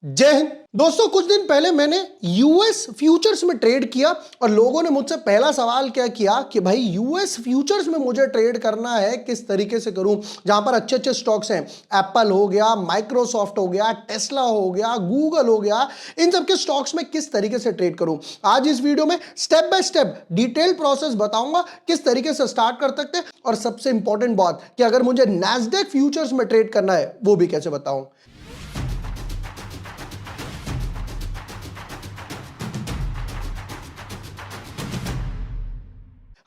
जय हिंद दोस्तों। कुछ दिन पहले मैंने यूएस फ्यूचर्स में ट्रेड किया और लोगों ने मुझसे पहला सवाल क्या किया कि भाई यूएस फ्यूचर्स में मुझे ट्रेड करना है, किस तरीके से करूं, जहां पर अच्छे अच्छे स्टॉक्स हैं। एप्पल हो गया, माइक्रोसॉफ्ट हो गया, टेस्ला हो गया, गूगल हो गया, इन सब के स्टॉक्स में किस तरीके से ट्रेड करूं। आज इस वीडियो में step by step detail process बताऊंगा किस तरीके से स्टार्ट कर सकते हैं, और सबसे इंपॉर्टेंट बात कि अगर मुझे नैस्डैक फ्यूचर्स में ट्रेड करना है वो भी कैसे बताऊं।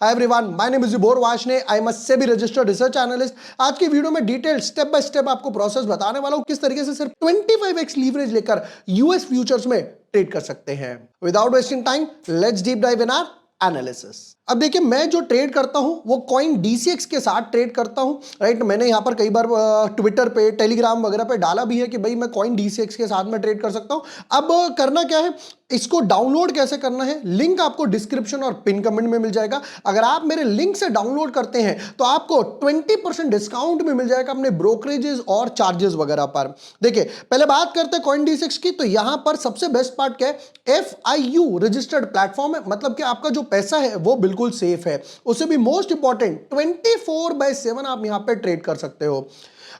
Hi everyone, my name is Vibhor Varshney. I am a SEBI registered research analyst. आज की वीडियो में डिटेल स्टेप बाय स्टेप आपको प्रोसेस बताने वाला हूं किस तरीके से सिर्फ 25x लीवरेज लेकर यूएस फ्यूचर्स में ट्रेड कर सकते हैं। Without wasting time, let's deep dive in our analysis. अब देखिए, मैं जो ट्रेड करता हूं वो कॉइन डीसीएक्स के साथ ट्रेड करता हूं, राइट। मैंने यहां पर कई बार ट्विटर पे, टेलीग्राम वगैरह पे डाला भी है कि भाई मैं कॉइन डीसीएक्स के साथ में ट्रेड कर सकता हूं। अब करना क्या है, इसको डाउनलोड कैसे करना है, लिंक आपको डिस्क्रिप्शन और पिन कमेंट में मिल जाएगा। अगर आप मेरे लिंक से डाउनलोड करते हैं तो आपको 20% डिस्काउंट भी मिल जाएगा अपने ब्रोकरेजेस और चार्जेस वगैरह पर। देखिए, पहले बात करते हैं कॉइन डीसीएक्स की। तो यहां पर सबसे बेस्ट पार्ट क्या है, FIU रजिस्टर्ड प्लेटफॉर्म है, मतलब कि आपका जो पैसा है वो बिल्कुल सेफ है। उससे भी मोस्ट इंपॉर्टेंट 24/7 आप यहां पे ट्रेड कर सकते हो।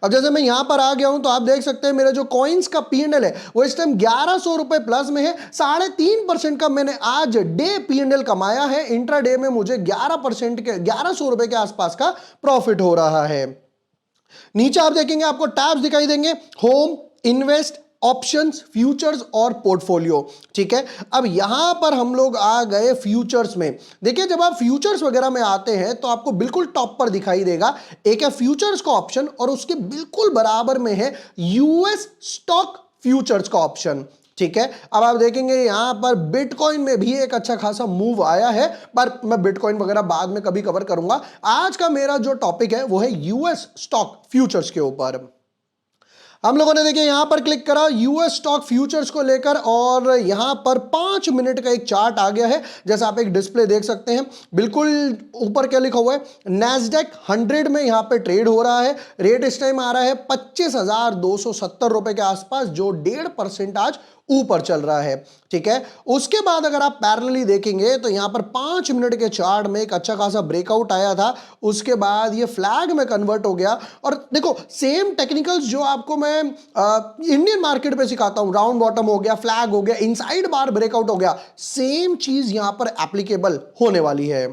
अब जैसे मैं यहां पर आ गया हूं तो आप देख सकते हैं मेरा जो कॉइन्स का पीएनएल है वो इस टाइम 1100 रुपए प्लस में है। 3.5% का मैंने आज डे पीएनएल कमाया है। इंट्राडे में मुझे 11% के 1100 रुपए के आसपास का प्रॉफिट हो रहा है। नीचे आप देखेंगे आपको टैब्स दिखाई देंगे, होम, इन्वेस्ट, ऑप्शंस, फ्यूचर्स और पोर्टफोलियो। ठीक है, अब यहां पर हम लोग आ गए फ्यूचर्स में। देखिए, जब आप फ्यूचर्स वगैरह में आते हैं तो आपको बिल्कुल टॉप पर दिखाई देगा एक है फ्यूचर्स का ऑप्शन, और उसके बिल्कुल बराबर में है यूएस स्टॉक फ्यूचर्स का ऑप्शन। ठीक है, अब आप देखेंगे यहां पर बिटकॉइन में भी एक अच्छा खासा मूव आया है, पर मैं बिटकॉइन वगैरह बाद में कभी कवर करूंगा। आज का मेरा जो टॉपिक है वो है यूएस स्टॉक फ्यूचर्स के ऊपर। हम लोगों ने देखिए यहां पर क्लिक करा यूएस स्टॉक फ्यूचर्स को लेकर, और यहां पर 5 मिनट का एक चार्ट आ गया है। जैसा आप एक डिस्प्ले देख सकते हैं, बिल्कुल ऊपर क्या लिखा हुआ है, नैस्डैक 100 में यहां पे ट्रेड हो रहा है। रेट इस टाइम आ रहा है 25,270 रुपए के आसपास, जो 1.5% आज ऊपर चल रहा है। ठीक है, उसके बाद अगर आप पैरेलली देखेंगे तो यहां पर 5 मिनट के चार्ट में एक अच्छा खासा ब्रेकआउट आया था, उसके बाद ये फ्लैग में कन्वर्ट हो गया। और देखो, सेम टेक्निकल्स जो आपको मैं इंडियन मार्केट पे सिखाता हूं, राउंड बॉटम हो गया, फ्लैग हो गया, इनसाइड बार ब्रेकआउट हो गया, सेम चीज यहां पर एप्लीकेबल होने वाली है।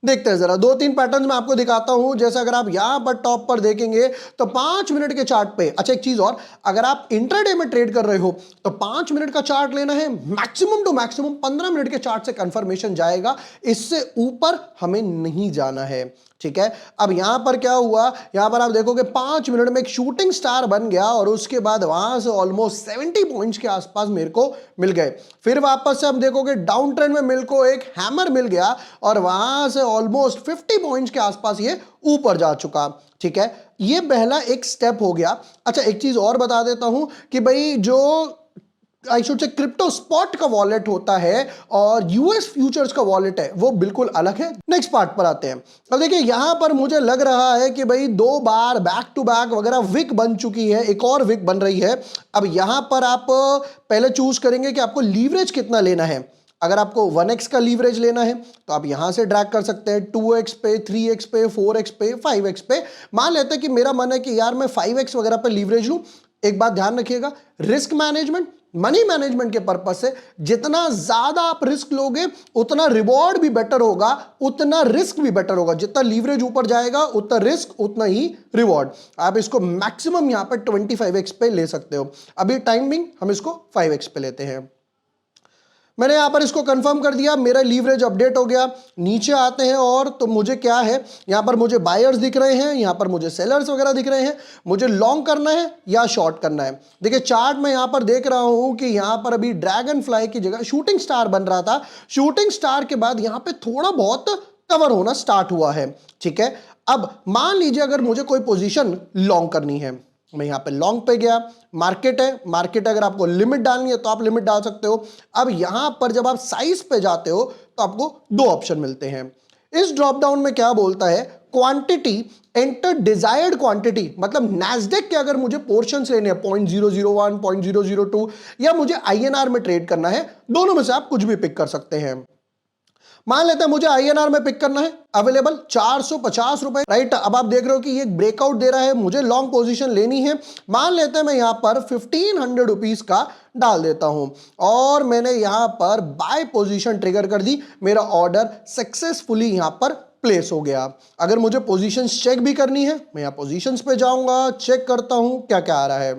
देखते हैं जरा 2-3 पैटर्न मैं आपको दिखाता हूं। जैसे अगर आप यहां पर टॉप पर देखेंगे तो 5 मिनट के चार्ट पे, अच्छा एक चीज और, अगर आप इंट्राडे में ट्रेड कर रहे हो तो 5 मिनट का चार्ट लेना है, मैक्सिमम टू मैक्सिमम 15 मिनट के चार्ट से कंफर्मेशन जाएगा, इससे ऊपर हमें नहीं जाना है। ठीक है, अब यहां पर क्या हुआ, यहां पर आप देखोगे 5 मिनट में एक शूटिंग स्टार बन गया, और उसके बाद वहां से ऑलमोस्ट 70 पॉइंट्स के आसपास मेरे को मिल गए। फिर वापस से आप देखोगे डाउन ट्रेंड में मेरे को एक हैमर मिल गया, और वहां से ऑलमोस्ट 50 पॉइंट्स के आसपास ये ऊपर जा चुका। ठीक है, ये पहला एक स्टेप हो गया। अच्छा, एक चीज और बता देता हूं कि भाई जो I should say crypto spot का वॉलेट होता है और यूएस फ्यूचर्स का वॉलेट है, वो बिल्कुल अलग है। नेक्स्ट पार्ट पर आते हैं। अब देखिए, यहां पर मुझे लग रहा है कि भाई 2 बार बैक टू बैक वगैरह विक बन चुकी है, एक और विक बन रही है। अब यहां पर आप पहले चूज करेंगे कि आपको लीवरेज कितना लेना है। अगर आपको 1x का लीवरेज लेना है तो आप यहां से ड्रैग कर सकते हैं 2x पे, 3x पे, 4x पे, 5x पे। मान लेते हैं कि मेरा मन है कि यार मैं 5x वगैरह पे लीवरेज लूं। एक बात ध्यान रखिएगा, रिस्क मैनेजमेंट, मनी मैनेजमेंट के पर्पज से जितना ज्यादा आप रिस्क लोगे उतना रिवॉर्ड भी बेटर होगा, उतना रिस्क भी बेटर होगा। जितना लीवरेज ऊपर जाएगा उतना रिस्क उतना ही रिवॉर्ड। आप इसको मैक्सिमम यहां पर 25x पे ले सकते हो। अभी टाइमिंग हम इसको 5x पे लेते हैं। मैंने यहां पर इसको कंफर्म कर दिया, मेरा लीवरेज अपडेट हो गया। नीचे आते हैं और तो मुझे क्या है, यहां पर मुझे बायर्स दिख रहे हैं, यहां पर मुझे सेलर्स वगैरह दिख रहे हैं। मुझे लॉन्ग करना है या शॉर्ट करना है। देखिए, चार्ट में यहां पर देख रहा हूं कि यहां पर अभी ड्रैगन फ्लाई की जगह शूटिंग स्टार बन रहा था। शूटिंग स्टार के बाद यहां पर थोड़ा बहुत कवर होना स्टार्ट हुआ है। ठीक है, अब मान लीजिए अगर मुझे कोई पोजीशन लॉन्ग करनी है, मैं यहां पे लॉन्ग पे गया। मार्केट है, मार्केट अगर आपको लिमिट डालनी है तो आप लिमिट डाल सकते हो। अब यहां पर जब आप साइज पे जाते हो तो आपको 2 ऑप्शन मिलते हैं। इस ड्रॉप डाउन में क्या बोलता है, क्वांटिटी एंटर डिजायर्ड क्वांटिटी, मतलब नैस्डैक के अगर मुझे पोर्शन लेने हैं 0.001 0.002 या मुझे आईएनआर में ट्रेड करना है, दोनों में से आप कुछ भी पिक कर सकते हैं। मान लेते हैं मुझे आईएनआर में पिक करना है, अवेलेबल 450 रुपए, राइट। अब आप देख रहे हो कि ये ब्रेकआउट दे रहा है, मुझे लॉन्ग पोजीशन लेनी है। मान लेते हैं मैं यहां पर 1500 रुपीज का डाल देता हूं और मैंने यहां पर बाय पोजीशन ट्रिगर कर दी, मेरा ऑर्डर सक्सेसफुली यहां पर प्लेस हो गया। अगर मुझे पोजीशंस चेक भी करनी है, मैं यहां पोजीशंस पे जाऊंगा, चेक करता हूं क्या क्या आ रहा है।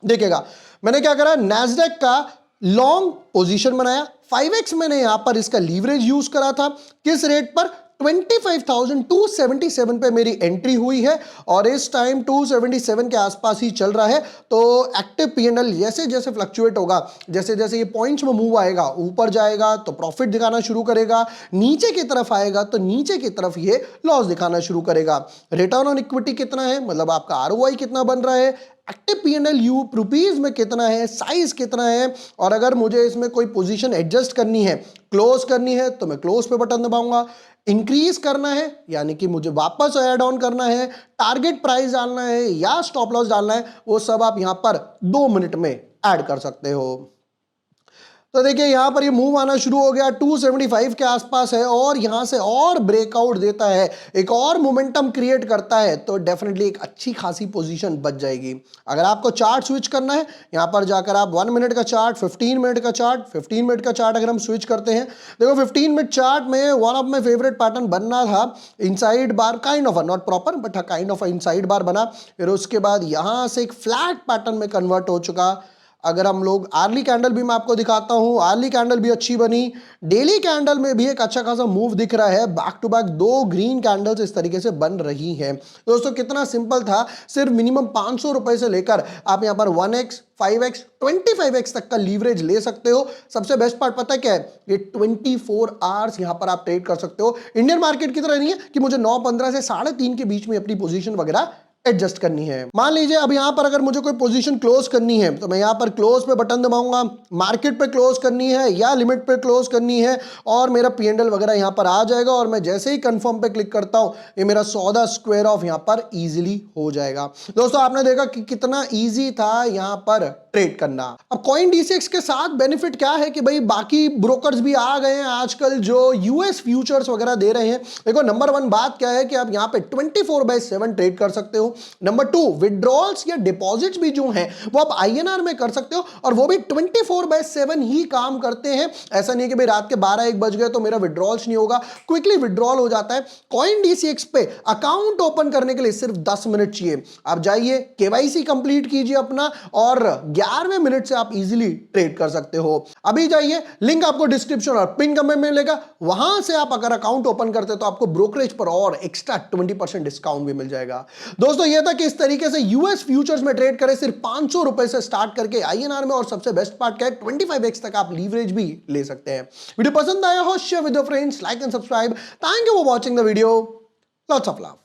देखिएगा मैंने क्या करा, नैस्डैक का लॉन्ग पोजीशन बनाया, 5x मैंने यहां पर इसका लीवरेज यूज करा था। किस रेट पर? 25,277 पे मेरी एंट्री हुई है और इस टाइम 277 के आसपास ही चल रहा है। तो एक्टिव पीएनएल जैसे जैसे फ्लक्चुएट होगा, जैसे जैसे ये पॉइंट्स में मूव आएगा, ऊपर जाएगा तो प्रॉफिट दिखाना शुरू करेगा, नीचे की तरफ आएगा तो नीचे की तरफ ये लॉस दिखाना शुरू करेगा। रिटर्न ऑन इक्विटी कितना है, मतलब आपका आरओआई कितना बन रहा है, एक्टिव पीएनएल यू रुपीज में कितना है, साइज कितना है, और अगर मुझे इसमें कोई पोजीशन एडजस्ट करनी है, क्लोज करनी है, तो मैं क्लोज पे बटन दबाऊंगा। इंक्रीज करना है यानी कि मुझे वापस ऐड ऑन करना है, टारगेट प्राइस डालना है या स्टॉप लॉस डालना है, वो सब आप यहां पर 2 मिनट में ऐड कर सकते हो। तो देखिए यहां पर ये मूव आना शुरू हो गया, 275 के आसपास है और यहां से और ब्रेकआउट देता है, एक और मोमेंटम क्रिएट करता है, तो डेफिनेटली एक अच्छी खासी पोजीशन बच जाएगी। अगर आपको चार्ट स्विच करना है, यहां पर जाकर आप 1 मिनट का चार्ट, 15 मिनट का चार्ट, 15 मिनट का चार्ट अगर हम स्विच करते हैं, देखो 15 मिनट चार्ट में one of my favourite pattern बनना था inside bar, kind of not proper but kind of inside bar बना, फिर उसके बाद यहां से एक फ्लैट पैटर्न में कन्वर्ट हो चुका। अगर हम लोग आर्ली कैंडल भी मैं आपको दिखाता हूं, आर्ली कैंडल भी अच्छी बनी, डेली कैंडल में भी एक अच्छा खासा मूव दिख रहा है, back to back 2 green candles इस तरीके से बन रही हैं। दोस्तों कितना सिंपल था, सिर्फ मिनिमम 500 रुपए से लेकर आप यहां पर 1x 5x 25x तक का लीवरेज ले सकते हो। सबसे बेस्ट पार्ट पता है क्या है, ये 24 आवर्स यहां पर आप ट्रेड कर सकते हो। इंडियन मार्केट की तरह नहीं है कि मुझे 9:15 से 3:30 के बीच में अपनी पोजीशन वगैरह एडजस्ट करनी है। मान लीजिए अब यहां पर अगर मुझे कोई पोजीशन क्लोज करनी है, तो मैं यहां पर क्लोज पे बटन दबाऊंगा, मार्केट पे क्लोज करनी है या लिमिट पे क्लोज करनी है, और मेरा पीएनएल वगैरह यहां पर आ जाएगा और मैं जैसे ही कंफर्म पे क्लिक करता हूं, ये मेरा सौदा स्क्वायर ऑफ यहां पर इजीली हो जाएगा। दोस्तों आपने देखा कि कितना इजी था यहां पर ट्रेड करना। अब कॉइन डीसीएक्स के साथ बेनिफिट क्या है कि भाई बाकी ब्रोकर्स भी आ गए हैं आजकल जो यूएस फ्यूचर्स वगैरह दे रहे हैं। देखो नंबर 1 बात क्या है कि आप यहां पे 24/7 ट्रेड कर सकते हो। नंबर 2, विड्रॉल्स या डिपॉजिट्स भी जो हैं वो आप आईएनआर में कर सकते हो और वो भी 24/7 ही काम करते हैं। ऐसा नहीं है कि भाई रात के 12-1 बज गए तो मेरा विड्रॉल्स नहीं होगा, क्विकली विड्रॉल हो जाता है। कॉइन डीसीएक्स पे अकाउंट ओपन करने के लिए सिर्फ 10 मिनट चाहिए। आप जाइए, केवाईसी कंप्लीट कीजिए अपना और 11वें मिनट से आप इजीली ट्रेड कर सकते हो। अभी जाइए, लिंक आपको डिस्क्रिप्शन और पिन कमेंट में मिलेगा, वहां से आप अगर अकाउंट ओपन करते हो तो आपको ब्रोकरेज पर और एक्स्ट्रा 20% डिस्काउंट भी मिल जाएगा। दोस्तों यह था कि इस तरीके से यूएस फ्यूचर्स में ट्रेड करें सिर्फ 500 रुपए से स्टार्ट करके आईएनआर में, और सबसे बेस्ट पार्ट क्या है 25x तक आप लीवरेज भी ले सकते हैं। वीडियो पसंद आया हो share with your friends, like and subscribe. Thank you for watching the video, lots of love.